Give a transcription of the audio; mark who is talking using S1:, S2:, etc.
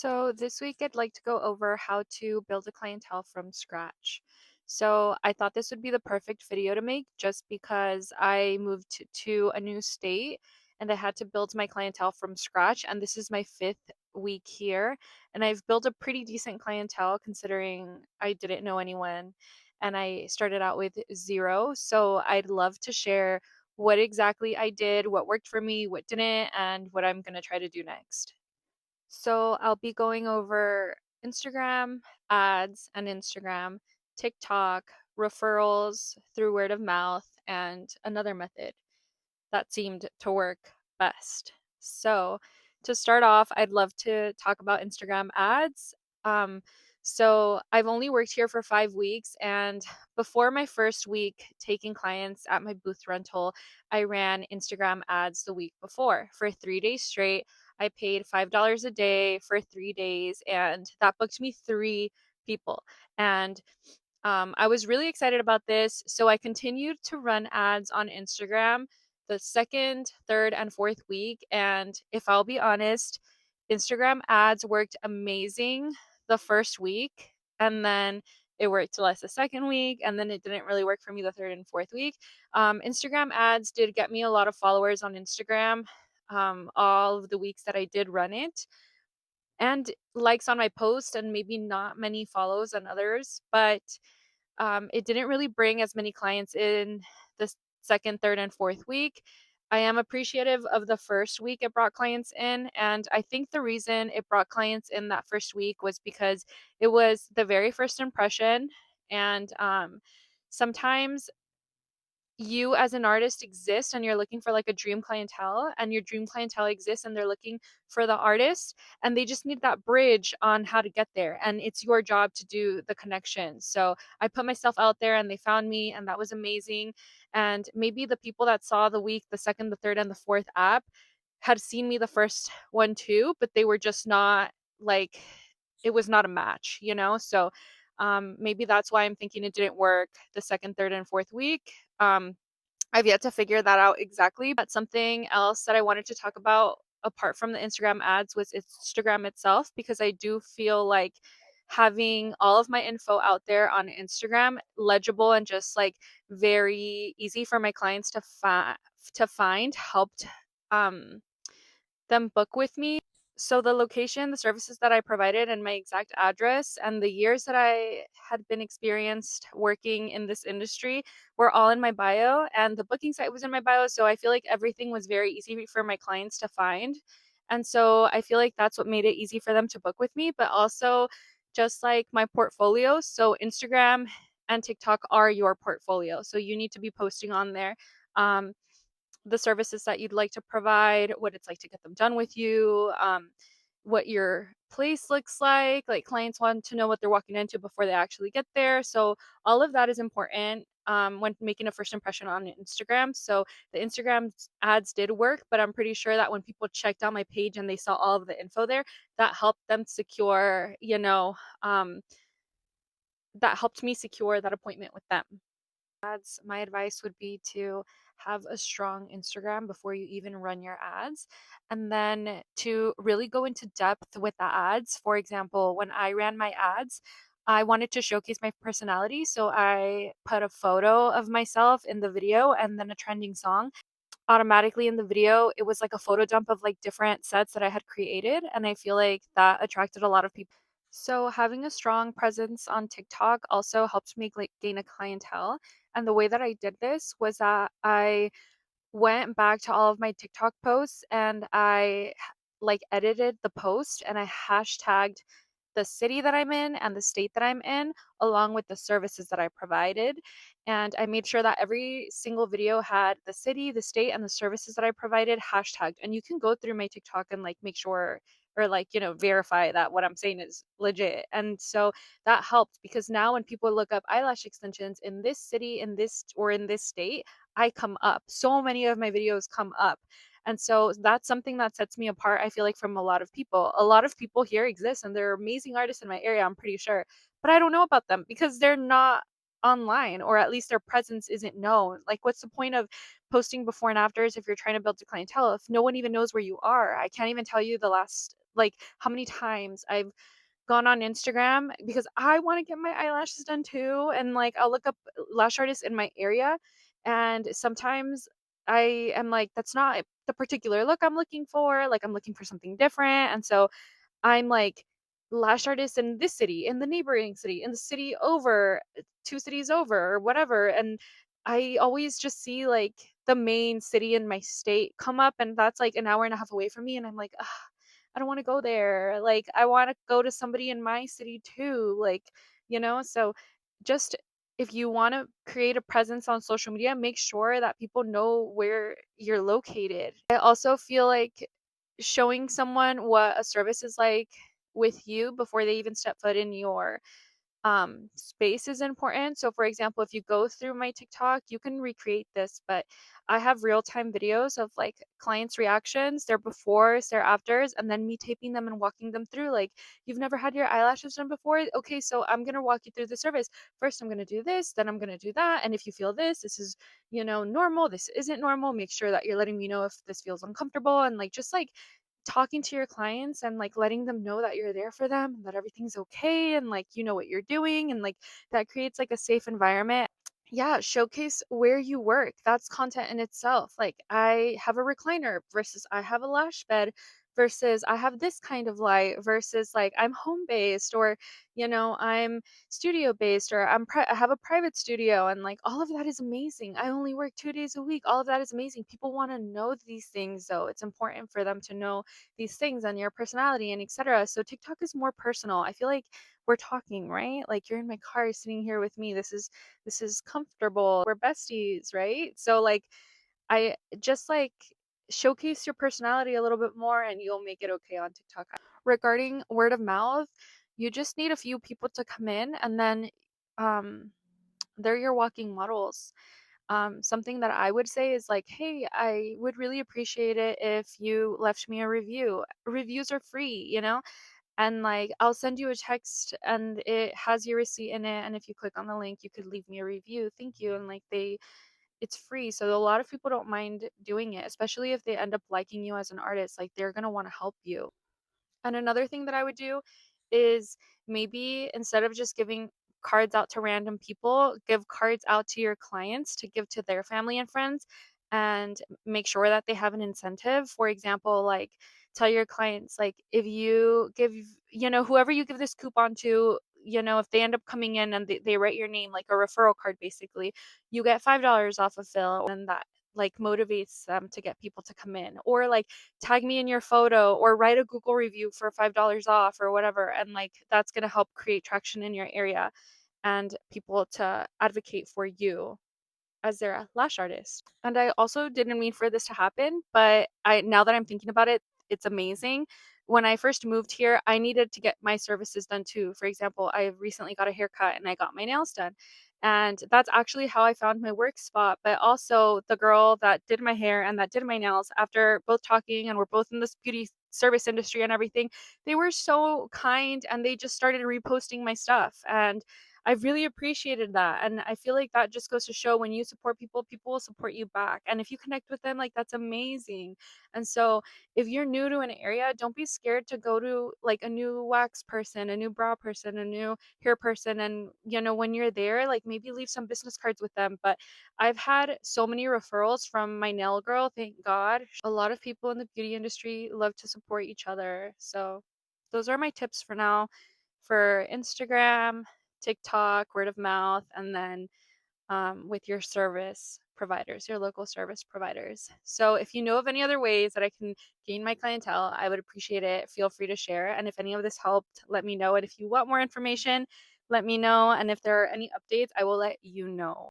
S1: So this week I'd like to go over how to build a clientele from scratch. So I thought this would be the perfect video to make just because I moved to a new state and I had to build my clientele from scratch. And this is my fifth week here. And I've built a pretty decent clientele considering I didn't know anyone and I started out with zero. So I'd love to share what exactly I did, what worked for me, what didn't, and what I'm going to try to do next. So I'll be going over Instagram ads and Instagram, TikTok, referrals through word of mouth, and another method that seemed to work best. So, to start off, I'd love to talk about Instagram ads. Um, so, I've only worked here for 5 weeks, and before my first week taking clients at my booth rental, I ran Instagram ads the week before for 3 days straight. I paid $5 a day for 3 days, and that booked me three people. And I was really excited about this. So I continued to run ads on Instagram the second, third, and fourth week. And if I'll be honest, Instagram ads worked amazing the first week. And then it worked less the second week. And then it didn't really work for me the third and fourth week. Instagram ads did get me a lot of followers on Instagram all of the weeks that I did run it and likes on my post and maybe not many follows on others, but it didn't really bring as many clients in the second, third, and fourth week. I am appreciative of the first week it brought clients in. And I think the reason it brought clients in that first week was because it was the very first impression. And sometimes you as an artist exist and you're looking for like a dream clientele, and your dream clientele exists and they're looking for the artist, and they just need that bridge on how to get there, and it's your job to do the connection. So I put myself out there and they found me, and that was amazing. And maybe the people that saw the week, the second, the third, and the fourth app had seen me the first one too, but they were just not like, it was not a match, so maybe that's why I'm thinking it didn't work the second, third, and fourth week. um, I've yet to figure that out exactly, but something else that I wanted to talk about apart from the Instagram ads was Instagram itself, because I do feel like having all of my info out there on Instagram, legible and just like very easy for my clients to find, helped um them book with me. So the location, the services that I provided, and my exact address, and the years that I had been experienced working in this industry were all in my bio, and the booking site was in my bio. So I feel like everything was very easy for my clients to find. And so I feel like that's what made it easy for them to book with me, but also just like my portfolio. So Instagram and TikTok are your portfolio. So you need to be posting on there. Um, the services that you'd like to provide, what it's like to get them done with you, what your place looks like. Like clients want to know what they're walking into before they actually get there. So all of that is important when making a first impression on Instagram. So the Instagram ads did work, but I'm pretty sure that when people checked out my page and they saw all of the info there, that helped them secure, that helped me secure that appointment with them. Ads, my advice would be to have a strong Instagram before you even run your ads. And then to really go into depth with the ads. For example, when I ran my ads, I wanted to showcase my personality. So I put a photo of myself in the video and then a trending song. Automatically in the video, it was like a photo dump of like different sets that I had created. And I feel like that attracted a lot of people. So having a strong presence on TikTok also helped me like gain a clientele. And the way that I did this was that I went back to all of my TikTok posts and like edited the post and I hashtagged the city that I'm in and the state that I'm in, along with the services that I provided. And I made sure that every single video had the city, the state, and the services that I provided hashtagged. And you can go through my TikTok and like make sure or like, verify that what I'm saying is legit. And so that helped because now when people look up eyelash extensions in this city, in this or in this state, I come up. So many of my videos come up. And so that's something that sets me apart, I feel like, from a lot of people. A lot of people here exist and they're amazing artists in my area, I'm pretty sure. But I don't know about them because they're not online, or at least their presence isn't known. Like, what's the point of posting before and afters if you're trying to build a clientele if no one even knows where you are? I can't even tell you the last like how many times I've gone on Instagram because I wanna get my eyelashes done too, and, like, I'll look up lash artists in my area, and sometimes I am like, "That's not the particular look I'm looking for," like, I'm looking for something different, and so I'm like, lash artist in this city, in the neighboring city, in the city over, 2 cities over, or whatever, and I always just see, like, the main city in my state come up, and that's, like, an hour and a half away from me, and I'm like, "Ugh, I don't wanna go there." Like, I wanna go to somebody in my city too, like, So, just if you wanna create a presence on social media, make sure that people know where you're located. I also feel like showing someone what a service is like with you before they even step foot in your space is important. So, for example, if you go through my TikTok, you can recreate this, but I have real time videos of like clients' reactions, their befores, their afters, and then me taping them and walking them through. Like, you've never had your eyelashes done before? Okay, so I'm going to walk you through the service. First, I'm going to do this, then I'm going to do that. And if you feel this is, normal, this isn't normal. Make sure that you're letting me know if this feels uncomfortable and like just like talking to your clients and like letting them know that you're there for them and that everything's okay and like you know what you're doing and like that creates like a safe environment. Yeah, showcase where you work. That's content in itself. Like, I have a recliner versus I have a lash bed versus I have this kind of light versus like I'm home based or, I'm studio based or I have a private studio and like all of that is amazing. I only work 2 days a week. All of that is amazing. People want to know these things though. It's important for them to know these things and your personality and etc. So TikTok is more personal. I feel like we're talking, right? Like you're in my car sitting here with me. This is comfortable. We're besties, right? So like I just like showcase your personality a little bit more and you'll make it okay on TikTok. Regarding word of mouth, you just need a few people to come in and then um they're your walking models. Something that I would say is like, hey, I would really appreciate it if you left me a review. Reviews are free. And like I'll send you a text and it has your receipt in it and if you click on the link you could leave me a review. Thank you. And like it's free. So a lot of people don't mind doing it, especially if they end up liking you as an artist. Like they're going to want to help you. And another thing that I would do is maybe instead of just giving cards out to random people, give cards out to your clients to give to their family and friends and make sure that they have an incentive. For example, like tell your clients, like if you give, whoever you give this coupon to, if they end up coming in and they write your name, like a referral card, basically, you get $5 off of fill and that like motivates them to get people to come in or like tag me in your photo or write a Google review for $5 off or whatever. And like that's going to help create traction in your area and people to advocate for you as their lash artist. And I also didn't mean for this to happen, but I now that I'm thinking about it, it's amazing. When I first moved here, I needed to get my services done too. For example, I recently got a haircut and I got my nails done. And that's actually how I found my work spot. But also, the girl that did my hair and that did my nails, after both talking and we're both in this beauty service industry and everything, they were so kind and they just started reposting my stuff. And I've really appreciated that. And I feel like that just goes to show when you support people, people will support you back. And if you connect with them, like that's amazing. And so if you're new to an area, don't be scared to go to like a new wax person, a new brow person, a new hair person. And, when you're there, like maybe leave some business cards with them. But I've had so many referrals from my nail girl, thank God. A lot of people in the beauty industry love to support each other. So those are my tips for now for Instagram, TikTok, word of mouth, and then with your service providers, your local service providers. So if you know of any other ways that I can gain my clientele, I would appreciate it. Feel free to share. And if any of this helped, let me know. And if you want more information, let me know. And if there are any updates, I will let you know.